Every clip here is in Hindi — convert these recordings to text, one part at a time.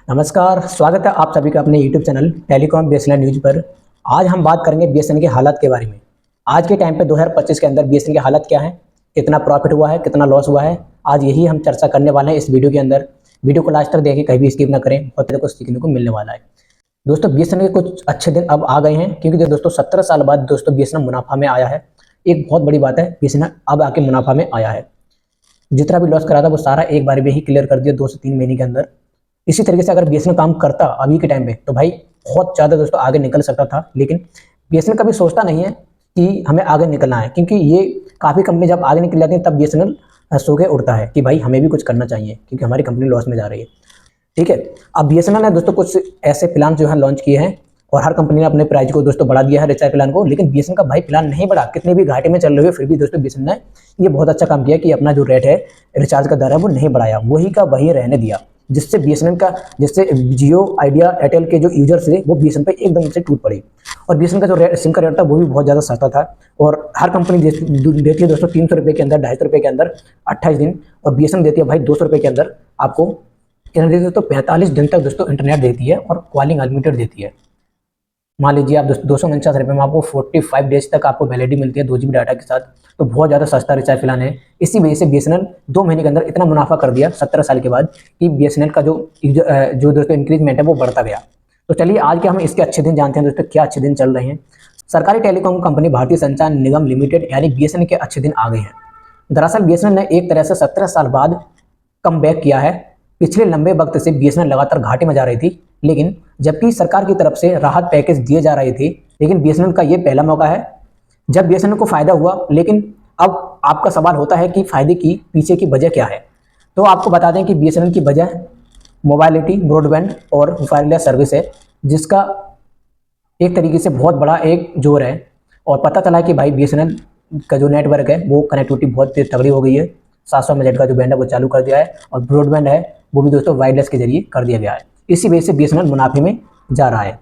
नमस्कार, स्वागत है आप सभी का अपने YouTube channel telecom BSNL news पर। आज हम बात करेंगे बीएसएनएल के हालात के बारे में। आज के टाइम पे 2025 के अंदर बीएसएनएल के हालात क्या है, कितना प्रॉफिट हुआ है, कितना लॉस हुआ है, आज यही हम चर्चा करने वाले हैं इस वीडियो के अंदर। वीडियो को लास्ट तक देखें, कहीं भी स्किप ना करें, बहुत तरह को सीखने को मिलने वाला है। दोस्तों बीएसएनएल के कुछ अच्छे दिन अब आ गए हैं, क्योंकि दोस्तों 17 साल बाद दोस्तों बीएसएनएल मुनाफा में आया है। एक बहुत बड़ी बात है, बीएसएनएल अब आके मुनाफा में आया है। जितना भी लॉस करा था वो सारा एक बार में ही क्लियर कर दिया 2 से 3 महीने के अंदर। इसी तरीके से अगर बीएसएनएल काम करता अभी के टाइम पे तो भाई बहुत ज़्यादा दोस्तों आगे निकल सकता था, लेकिन बीएसएनएल कभी सोचता नहीं है कि हमें आगे निकलना है, क्योंकि ये काफ़ी कंपनी जब आगे निकल जाती है तब बीएसएनएल सो के उठता है कि भाई हमें भी कुछ करना चाहिए, क्योंकि हमारी कंपनी लॉस में जा रही है। ठीक है, अब बीएसएनएल ने दोस्तों कुछ ऐसे प्लान जो है लॉन्च किए हैं और हर कंपनी ने अपने प्राइस को दोस्तों बढ़ा दिया है रिचार्ज प्लान को, लेकिन बीएसएनएल का भाई प्लान नहीं बढ़ा। कितने भी घाटे में चल रहे हो फिर भी दोस्तों बीएसएनएल ने ये बहुत अच्छा काम किया कि अपना जो रेट है रिचार्ज का दर है वो नहीं बढ़ाया, वही का वही रहने दिया, जिससे बीएसएनएल का जियो आइडिया एयरटेल के जो यूजर्स थे वो बीएसएनएल पे एकदम से टूट पड़ी। और बीएसएनएल का जो सिम का रेट था वो भी बहुत ज़्यादा सस्ता था, और हर कंपनी देती है दोस्तों 300 रुपये के अंदर, 250 रुपये के अंदर 28 दिन, और बीएसएनएल देती है भाई 200 रुपये के अंदर आपको तो 45 दिन तक दोस्तों इंटरनेट देती है और कॉलिंग अनलिमिटेड देती है। मान लीजिए आप 249 रुपये में आपको 45 डेज तक आपको वैलिडिटी मिलती है 2 GB डाटा के साथ, तो बहुत ज़्यादा सस्ता रिचार्ज प्लान है। इसी वजह से बीएसएनएल 2 महीने के अंदर इतना मुनाफा कर दिया 17 साल के बाद कि बीएसएनएल का जो दोस्तों इंक्रीजमेंट है वो बढ़ता गया। तो चलिए आज के हम इसके अच्छे दिन जानते हैं दोस्तों, क्या अच्छे दिन चल रहे हैं। सरकारी टेलीकॉम कंपनी भारतीय संचार निगम लिमिटेड यानी बीएसएनएल के अच्छे दिन आ गए हैं। दरअसल बीएसएनएल ने एक तरह से 17 साल बाद कम बैक किया है। पिछले लंबे वक्त से बीएसएनएल लगातार घाटे में जा रही थी, लेकिन जबकि सरकार की तरफ से राहत पैकेज दिए जा रहे थे, लेकिन बीएसएनएल का ये पहला मौका है जब बीएसएनएल को फायदा हुआ। लेकिन अब आपका सवाल होता है कि फायदे की पीछे की वजह क्या है। तो आपको बता दें कि बीएसएनएल की वजह मोबाइलिटी, ब्रॉडबैंड और वायरलेस सर्विस है, जिसका एक तरीके से बहुत बड़ा एक जोर है। और पता चला है कि भाई बीएसएनएल का जो नेटवर्क है वो कनेक्टिविटी बहुत तगड़ी हो गई है। 700 मेगाहर्ट्ज का जो बैंड है वो चालू कर दिया है, और ब्रॉडबैंड है वो भी दोस्तों वायरलेस के जरिए कर दिया गया है। इसी वजह से बीएसएनएल मुनाफे में जा रहा है।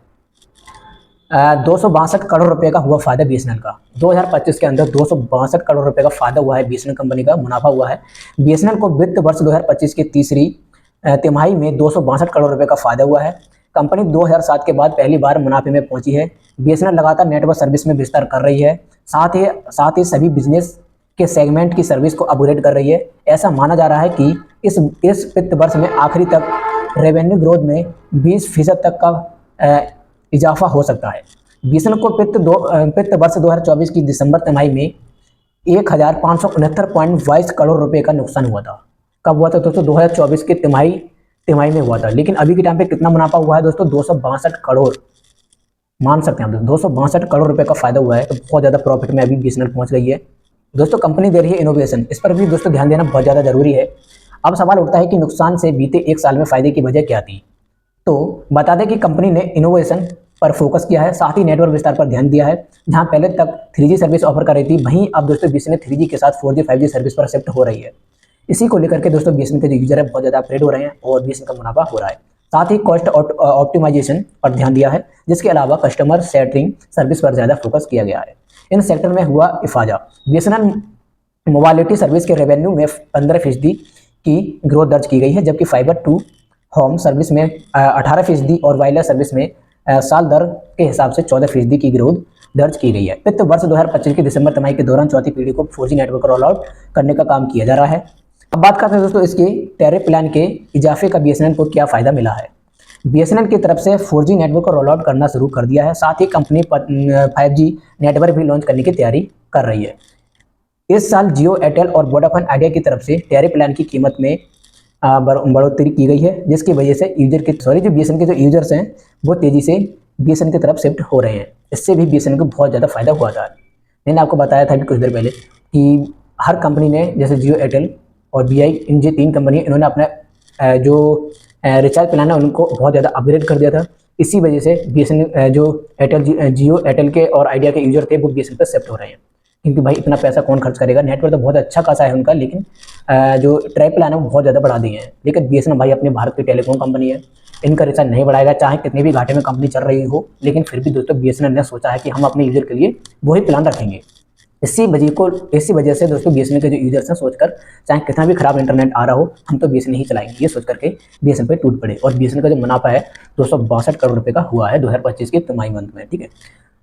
262 करोड़ रुपए का हुआ फायदा बीएसएनएल का 2025 के अंदर। 262 करोड़ रुपए का फायदा हुआ है, बीएसएनएल कंपनी का मुनाफा हुआ है। बीएसएनएल को वित्त वर्ष 2025 की तीसरी तिमाही में 262 करोड़ रुपए का फायदा हुआ है। कंपनी 2007 के बाद पहली बार मुनाफे में पहुंची है। बीएसएनएल लगातार नेटवर्क सर्विस में विस्तार कर रही है, साथ ही सभी बिजनेस के सेगमेंट की सर्विस को अपग्रेड कर रही है। ऐसा माना जा रहा है कि इस वित्त वर्ष में आखिरी तक रेवेन्यू ग्रोथ में 20% तक का इजाफा हो सकता है। बीएसएनएल को वित्त वर्ष 2024 की दिसंबर तिमाही में 1569.22 करोड़ रुपए का नुकसान हुआ था। कब हुआ था दोस्तों? 2024 की तिमाही में हुआ था। लेकिन अभी के टाइम पे कितना मुनाफा हुआ है दोस्तों? 262 करोड़, मान सकते हैं आप 262 करोड़ रुपए का फायदा हुआ है। तो बहुत ज़्यादा प्रॉफिट में अभी बीएसएनएल पहुंच गई है। दोस्तों कंपनी दे रही है इनोवेशन, इस पर भी दोस्तों ध्यान देना बहुत ज़्यादा जरूरी है। अब सवाल उठता है कि नुकसान से बीते 1 साल में फायदे की वजह क्या थी। तो बता दें कि कंपनी ने इनोवेशन पर फोकस किया है, साथ ही नेटवर्क विस्तार पर ध्यान दिया है। जहां पहले तक 3G सर्विस ऑफर कर रही थी, वहीं अब दोस्तों बीएसएनएल 3G के साथ 4G 5G सर्विस पर शिफ्ट हो रही है। इसी को लेकर के दोस्तों बीएसएनएल के जो यूजर है बहुत ज़्यादा अपग्रेड हो रहे हैं और बीएसएनएल का मुनाफा हो रहा है। साथ ही कॉस्ट ऑप्टिमाइजेशन पर ध्यान दिया है, जिसके अलावा कस्टमर सेंटरिंग सर्विस पर ज़्यादा फोकस किया गया है। इन सेक्टर में हुआ इफाजा। बीएसएनएल मोबाइलिटी सर्विस के रेवेन्यू में 15% की ग्रोथ दर्ज की गई है, जबकि फाइबर टू होम सर्विस में 18% और वायरलेस सर्विस में साल दर के हिसाब से 14% की ग्रोथ दर्ज की गई है। वित्त वर्ष 2025 के दिसंबर तिमाही के दौरान चौथी पीढ़ी को 4G नेटवर्क रोल आउट करने का काम किया जा रहा है। अब बात करते हैं दोस्तों इसके टैरिफ प्लान के इजाफे का बीएसएनएल को क्या फ़ायदा मिला है। बीएसएनएल की तरफ से 4G नेटवर्क को रोल आउट करना शुरू कर दिया है। साथ ही कंपनी 5G नेटवर्क भी लॉन्च करने की तैयारी कर रही है। इस साल जियो, एयरटेल और वोडाफोन आइडिया की तरफ से टैरिफ प्लान की कीमत में बढ़ोतरी की गई है, जिसकी वजह से जो बीएसएनएल के जो यूजर्स हैं वो तेज़ी से बीएसएनएल की तरफ शिफ्ट हो रहे हैं। इससे भी बीएसएनएल को बहुत ज़्यादा फायदा हुआ था। मैंने आपको बताया था अभी कुछ देर पहले कि हर कंपनी ने, जैसे जियो, एयरटेल और बीआई, इन जो 3 कंपनी इन्होंने अपना जो रिचार्ज प्लान है उनको बहुत ज़्यादा अपग्रेड कर दिया था। इसी वजह से बीएसएनएल जो जियो, एयरटेल के और आइडिया के यूजर थे वो बीएसएनएल पर शिफ्ट हो रहे हैं, क्योंकि भाई इतना पैसा कौन खर्च करेगा। नेटवर्क तो बहुत अच्छा खासा है उनका, लेकिन जो ट्राई प्लान है वो बहुत ज़्यादा बढ़ा दिए हैं। लेकिन बीएसएनएल भाई अपने भारत की टेलीकॉम कंपनी है, इनका रिचार्ज नहीं बढ़ाएगा, चाहे कितने भी घाटे में कंपनी चल रही हो। लेकिन फिर भी दोस्तों बीएसएनएल ने सोचा है कि हम अपने यूजर के लिए वही प्लान रखेंगे। इसी वजह से दोस्तों बीएसएनएल के जो यूजर्स हैं सोचकर, चाहे कितना भी खराब इंटरनेट आ रहा हो, हम तो बीएसएनएल ही चलाएंगे, ये सोच करके बीएसएनएल पे टूट पड़े। और बीएसएनएल का जो मुनाफा है 262 करोड़ रुपए का हुआ है 2025 के तिमाही मंथ में, ठीक है।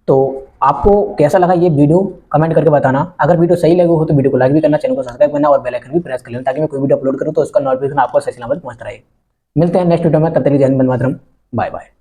तो आपको कैसा लगा ये वीडियो कमेंट करके बताना। अगर वीडियो सही लगे हो तो वीडियो को लाइक भी करना, चैनल को सब्सक्राइब करना और बेल आइकन भी प्रेस कर लेना, ताकि मैं कोई वीडियो अपलोड करूँ तो उसका नोटिफिकेशन आपको सही सलामत पहुंचता रहे। मिलते हैं नेक्स्ट वीडियो में, तब तक के लिए जय हिंद, वंदे मातरम, बाय बाय।